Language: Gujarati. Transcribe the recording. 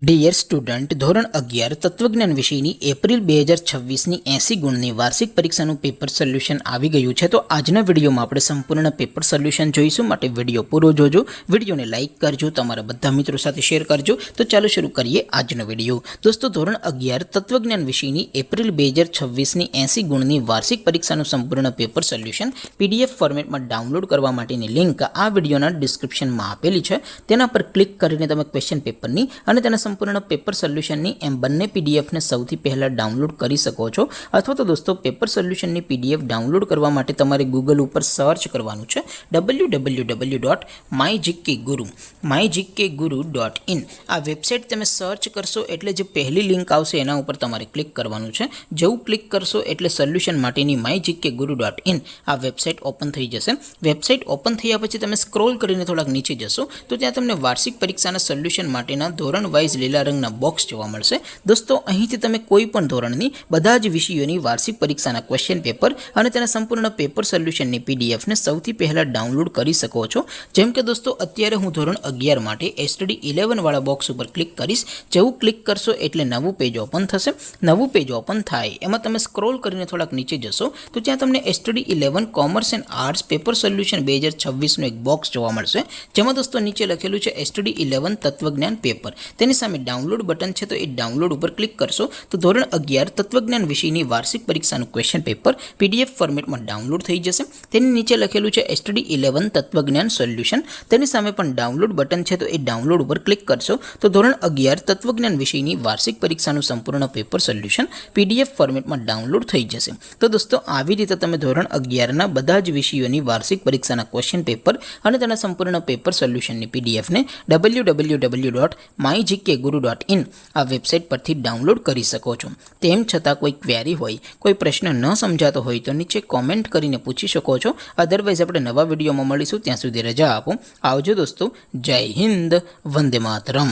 ડિયર સ્ટુડન્ટ, ધોરણ 11 તત્વજ્ઞાન વિષયની એપ્રિલ 2026ની 80 ગુણની વાર્ષિક પરીક્ષાનું પેપર સોલ્યુશન આવી ગયું છે. તો આજના વિડીયોમાં આપણે સંપૂર્ણ પેપર સોલ્યુશન જોઈશું, માટે વિડીયો પૂરો જોજો. વિડીયોને લાઇક કરજો, તમારા બધા મિત્રો સાથે શેર કરજો. તો ચાલો શરૂ કરીએ આજનો વિડીયો. દોસ્તો, ધોરણ 11 તત્વજ્ઞાન વિષયની એપ્રિલ 2026ની 80 ગુણની વાર્ષિક પરીક્ષાનું સંપૂર્ણ પેપર સોલ્યુશન પીડીએફ ફોર્મેટમાં ડાઉનલોડ કરવા માટેની લિંક આ વિડીયોના ડિસ્ક્રિપ્શનમાં આપેલી છે. તેના પર ક્લિક કરીને તમે ક્વેશ્ચન પેપરની અને તેના સંપૂર્ણ પેપર સોલ્યુશનની એમ બંને પીડીએફને સૌથી પહેલાં ડાઉનલોડ કરી શકો છો. અથવા તો દોસ્તો, પેપર સોલ્યુશનની પીડીએફ ડાઉનલોડ કરવા માટે તમારે ગૂગલ ઉપર સર્ચ કરવાનું છે www.mygkguru.in. આ વેબસાઇટ તમે સર્ચ કરશો એટલે જે પહેલી લિંક આવશે એના ઉપર તમારે ક્લિક કરવાનું છે. જેવું ક્લિક કરશો એટલે સોલ્યુશન માટેની mygkguru.in આ વેબસાઇટ ઓપન થઈ જશે. વેબસાઇટ ઓપન થયા પછી તમે સ્ક્રોલ કરીને થોડાક નીચે જશો તો ત્યાં તમને વાર્ષિક પરીક્ષાના સોલ્યુશન માટેના ધોરણ વાઇઝ લીલા રંગના બોક્સ જોવા મળશે. દોસ્તો, અહીંથી તમે કોઈ પણ ધોરણની બધા જ વિષયોની વાર્ષિક પરીક્ષાના ક્વેશ્ચન પેપર અને તેના સંપૂર્ણ પેપર સોલ્યુશનની પીડીએફને સૌથી પહેલાં ડાઉનલોડ કરી શકો છો. જેમ કે દોસ્તો, અત્યારે હું ધોરણ 11 માટે STD 11 વાળા બોક્સ ઉપર ક્લિક કરીશ. જેવું ક્લિક કરશો એટલે નવું પેજ ઓપન થશે. નવું પેજ ઓપન થાય એમાં તમે સ્ક્રોલ કરીને થોડાક નીચે જશો તો ત્યાં તમને STD 11 commerce and arts paper solution 2026નું એક બોક્સ જોવા મળશે. જેમાં દોસ્તો નીચે લખેલું છે STD 11 તત્વજ્ઞાન પેપર. તેની સામે ડાઉનલોડ બટન છે, તો એ ડાઉનલોડ ઉપર ક્લિક કરશો તો ધોરણ 11 તત્વજ્ઞાન વિષયની વાર્ષિક પરીક્ષાનું ક્વેશ્ચન પેપર પીડીએફ ફોર્મેટમાં ડાઉનલોડ થઈ જશે. તેની નીચે લખેલું છે STD 11 તત્વજ્ઞાન સોલ્યુશન. તેની સામે પણ ડાઉનલોડ બટન છે, તો એ ડાઉનલોડ ઉપર ક્લિક કરશો તો ધોરણ 11 તત્વજ્ઞાન વિષયની વાર્ષિક પરીક્ષાનું સંપૂર્ણ પેપર સોલ્યુશન પીડીએફ ફોર્મેટમાં ડાઉનલોડ થઈ જશે. તો દોસ્તો, આવી રીતે તમે ધોરણ 11ના બધા જ વિષયોની વાર્ષિક પરીક્ષાના ક્વેશ્ચન પેપર અને તેના સંપૂર્ણ પેપર સોલ્યુશનની પીડીએફને www.mygkguru.in આ વેબસાઇટ પરથી ડાઉનલોડ કરી શકો છો. તેમ છતાં કોઈ ક્વેરી હોય, કોઈ પ્રશ્ન ન સમજાતો હોય તો નીચે કોમેન્ટ કરીને પૂછી શકો છો. અધરવાઇઝ આપણે નવા વિડીયોમાં મળીશું. ત્યાં સુધી રજા આપો. આવજો દોસ્તો. જય હિન્દ. વંદે માતરમ.